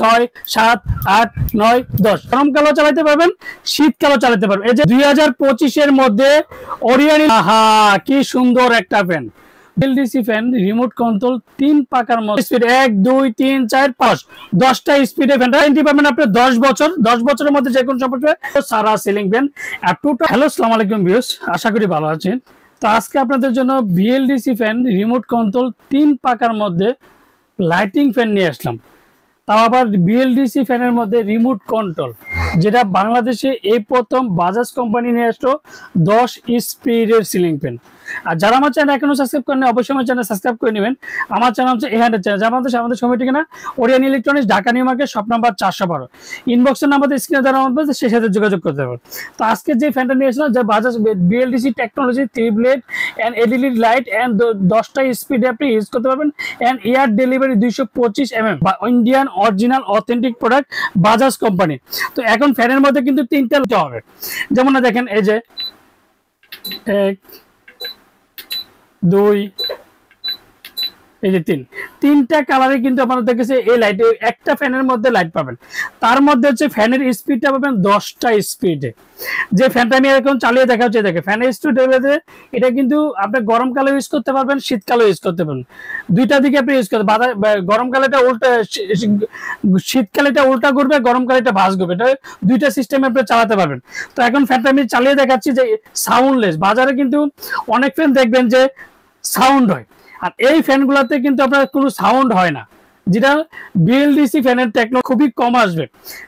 ছয় সাত আট নয় 10 গরমকালও চালাতে পারবেন, শীতকালও চালাতে পারবেন। এই যে 2025-এর মধ্যে ওরিয়ন, আহা কি সুন্দর একটা fan, LDC fan, remote control, 3 পাকার মধ্যে স্পিড 1 2 3 4 5 10টা স্পিডে ফ্যানটা গ্যারান্টি পাবেন আপনি 10 বছর। 10 বছরের মধ্যে যে কোনো সমস্যা সারা সিলিং ফ্যান আর টোটাল। হ্যালো, আসসালামু আলাইকুম ভিউয়ার্স, আশা করি ভালো আছেন। তো আজকে আপনাদের জন্য বিএলডিসি ফ্যান, রিমোট কন্ট্রোল, 3 পাকার মধ্যে লাইটিং ফ্যান নিয়ে আসলাম। তাও আবার বিএলডিসি ফ্যানের মধ্যে রিমোট কন্ট্রোল, যেটা বাংলাদেশে এই প্রথম বাজাজ কোম্পানি নিয়ে আসলো 10 স্পিডের সিলিং ফ্যান। আর যারা আমার চ্যানেল এখনো সাবস্ক্রাইব করেন অবশ্যই আমার চ্যানেল সাবস্ক্রাইব করে নেবেন। আমার চ্যানেল হচ্ছে এহান্ডের চ্যানেল, আমাদের সময় ঠিকানা Orion electronics, Dhaka new market, shop number 412। ইনবক্সের নাম্বার স্ক্রিনে দেওয়া নাম্বার, সেই সাথে যোগাযোগ করতে পারবেন। তো আজকে যে ফ্যানটা নিয়ে আসলাম, যে Bajaj BLDC technology 3 blade and LED light and 10টা স্পিডে আপনি ইউজ করতে পারবেন and air delivery 225 mm Indian original authentic product Bajaj company. তো এখন ফ্যানের মধ্যে কিন্তু 3টা হবে, যেমন দেখেন এই যে 1 2 এই যে 3টা কালারে কিন্তু আপনাদের কাছে এই লাইট, একটা ফ্যানের মধ্যে লাইট পাবেন। তার মধ্যে হচ্ছে ফ্যানের স্পিডটা পাবেন 10টা স্পিডে। যে ফ্যানটা আমি এখন চালিয়ে দেখা হচ্ছে, দেখে ফ্যানের স্পিড এটা কিন্তু আপনি গরমকালে ইউজ করতে পারবেন, শীতকালে ইউজ করতে পারবেন, দুইটা দিকে আপনি ইউজ করতে। গরমকালে এটা উল্টা, শীতকালে এটা উল্টা ঘুরবে, গরমকালে এটা ভাঁজ ঘুরবে, এটা দুইটা সিস্টেমে আপনি চালাতে পারবেন। তো এখন ফ্যানটা আমি চালিয়ে দেখাচ্ছি যে সাউন্ডলেস। বাজারে কিন্তু অনেক ফ্যান দেখবেন যে সাউন্ড হয়, আর এই ফ্যানগুলোতে কিন্তু আপনার কোনো সাউন্ড হয় না, যেটা বিএলডিসি ফ্যানের টেকনো খুবই কম আসবে,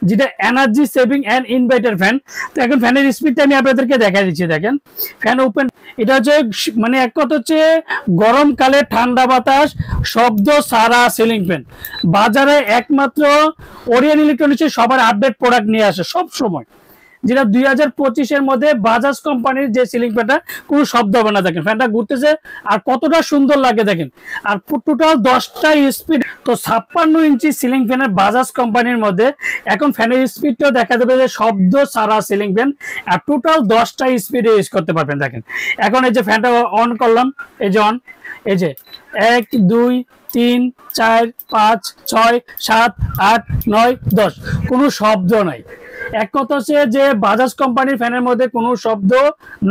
যেটা energy saving and inverter fan. তো এখন ফ্যানের স্পিডটা আমি আপনাদেরকে দেখা দিচ্ছি। দেখেন ফ্যান ওপেন, এটা হচ্ছে মানে এক কথা হচ্ছে গরমকালে ঠান্ডা বাতাস শব্দ সারা সিলিং ফ্যান। বাজারে একমাত্র ওরিয়ন ইলেকট্রনিক্সের সবার আপডেট প্রোডাক্ট নিয়ে আসে সব সময়, যেটা 2025-এর মধ্যে বাজাজ কোম্পানির যে সিলিং ফ্যানটা কোনো শব্দ হবে না। দেখেন ফ্যানটা ঘুরতেছে আর কতটা সুন্দর লাগে দেখেন। আর টোটাল 10টা স্পিড, তো 56 ইঞ্চি সিলিং ফ্যানের বাজাজ কোম্পানির মধ্যে এখন ফ্যানের স্পিডটাও দেখা যাবে যে শব্দ সারা সিলিং ফ্যান, আর টোটাল 10টা স্পিডে ইউজ করতে পারবেন। দেখেন এখন এই যে ফ্যানটা অন করলাম, এই যে অন, এই যে 1 2 3 4 5 6 7 8 9 10 কোনো শব্দ নাই। এক কথা হচ্ছে যে বাজাজ কোম্পানির ফ্যানের মধ্যে কোনো শব্দ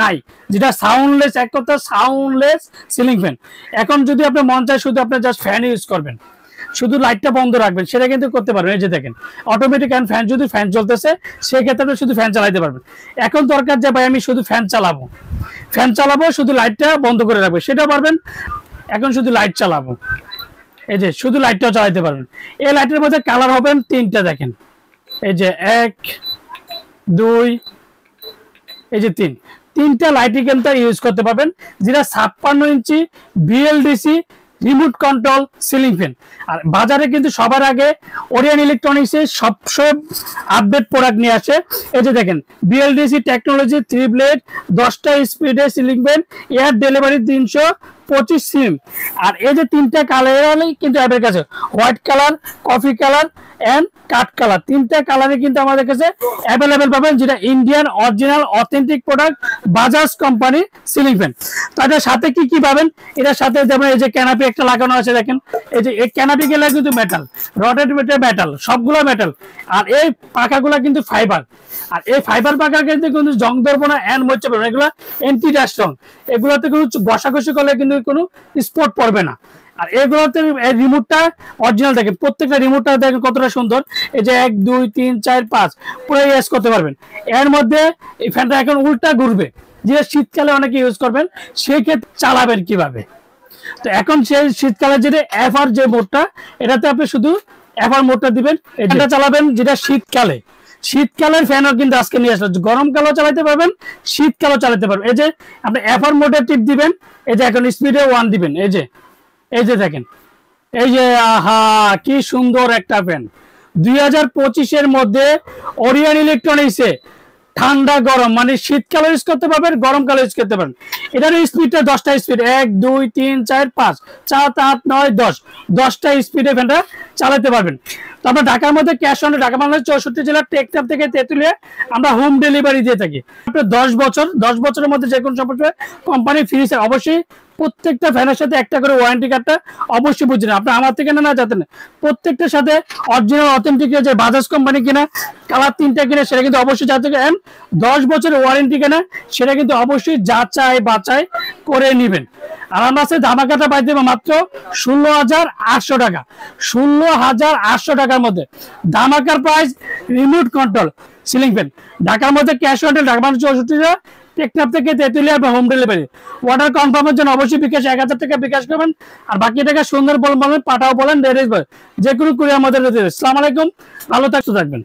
নাই, যেটা সাউন্ডলেস, এক কথা সাউন্ডলেস সিলিং ফ্যান। এখন যদি আপনি মন চায় শুধু আপনি জাস্ট ফ্যান ইউজ করবেন, শুধু লাইটটা বন্ধ রাখবেন, সেটা কিন্তু করতে পারবেন। এই যে দেখেন অটোমেটিক ফ্যান, যদি ফ্যান চলতেছে সেক্ষেত্রে আপনি শুধু ফ্যান চালাতে পারবেন। এখন দরকার যে ভাই আমি শুধু ফ্যান চালাবো শুধু লাইটটা বন্ধ করে রাখবো, সেটাও পারবেন। এখন শুধু লাইট চালাবো, এই যে শুধু লাইটটাও চালাতে পারবেন। এই লাইটের মধ্যে কালার হবেন 3টা। দেখেন এই যে 1 2 এই যে 3টা লাইটই কিন্তু ইউজ করতে পারবেন, যেটা 56 inch BLDC remote control ceiling fan. আর বাজারে কিন্তু সবার আগে ওরিয়ন ইলেকট্রনিক্সের সবসময় আপডেট প্রোডাক্ট নিয়ে আসে। এই যে দেখেন বিএলডিসি টেকনোলজি 3 ব্লেড 10টা স্পিডে সিলিং ফ্যান, এয়ার ডেলিভারি 325 সিম। আর এই যে 3টা কালার কিন্তু আমাদের কাছে, white colour, coffee colour and কাঠ কালার, 3টা কালারে কিন্তু আমাদের কাছে অ্যাভেলেবেল পাবেন, যেটা Indian original authentic product Bajaj company ceiling fan. তাদের সাথে কি কি পাবেন, এটার সাথে যেমন এই যে ক্যানাপি একটা লাগানো আছে। দেখেন এই যে এই ক্যানাপি গুলা কিন্তু মেটাল, রডেড মেটাল, সবগুলো মেটাল। আর এই পাখাগুলা কিন্তু ফাইবার, আর এই ফাইবার পাখা কিন্তু জং ধরবো না এন্ড মরচে পড়বে না, এগুলো এন্টি ডাস্ট। এগুলোতে কোনো ঘষাঘষি করলে কিন্তু কোনো স্পট পড়বে না। আর এগুলোতে রিমোটটা অরিজিনাল, দেখেন প্রত্যেকটা রিমোটটা দেখেন কতটা সুন্দর। এই যে 1 2 3 4 5 পুরো ইউজ করতে পারবেন। এর মধ্যে এই ফ্যানটা এখন উল্টা ঘুরবে, যে শীতকালে অনেকে ইউজ করবেন, সেই ক্ষেত্রে চালাবেন কিভাবে। তো এখন সেই শীতকালে যেটা এফআর যে মোডটা, এটাতে আপনি শুধু এফআর মোডটা দিবেন, এটা চালাবেন। যেটা শীতকালের ফ্যানও কিন্তু আজকে নিয়ে আসলো, গরমকালেও চালাতে পারবেন, শীতকালেও চালাতে পারবেন। এই যে আপনি এফআর মোডে টিপ দিবেন, এই যে এখন স্পিডে 1 দিবেন, এই যে দেখেন, এই যে আহা কি সুন্দর একটা ফ্যান। 2025-এর মধ্যে ওরিয়ন ইলেকট্রনিক্সে ঠান্ডা গরম মানে শীতকালে ইউজ করতে পারবেন, গরমকালে ইউজ করতে পারবেন। এটার স্পিডটা 10টা স্পিড, 1 2 3 4 5 7 8 9 10 10টা স্পিডে ফ্যানটা চালাতে পারবেন। তো আমরা ঢাকার মধ্যে ক্যাশ অন, ঢাকা বাংলাদেশ 64 জেলার টেকনাফ থেকে তেঁতুলিয়া আমরা হোম ডেলিভারি দিয়ে থাকি। 10 বছরের মধ্যে যে কোনো সমস্যা কোম্পানি ফ্রি, অবশ্যই প্রত্যেকটা ফ্যানের সাথে একটা করে ওয়ারেন্টি কার্ডটা অবশ্যই বুঝবেন। আপনি আমার থেকে না জানেন, প্রত্যেকটার সাথে অরিজিনাল অথেন্টিক যে বাজাজ কোম্পানি কিনা, কালার 3টা কিনা সেটা কিন্তু অবশ্যই যাচাই করেন। 10 বছরের ওয়ারেন্টি কিনা সেটা কিন্তু অবশ্যই যাচাই বাছাই করে নেবেন। আর আমরা আছে ধামাকাটা পাই দেবো মাত্র 16,800 টাকা। 16,800 টাকার মধ্যে ধামাকার price, remote control ceiling fan, ঢাকার মধ্যে cash on delivery, Dhaka 64 Teknaf থেকে তেতুলিয়া হোম ডেলিভারি। অর্ডার কনফার্মের জন্য অবশ্যই বিকাশ 1000 টাকা বিকাশ করবেন, আর বাকি টাকা সুন্দর বলবেন, পাঠাও বলেন, যে কোনো কুরিয়ার মধ্যে। আসসালামু আলাইকুম, ভালো থাকবেন।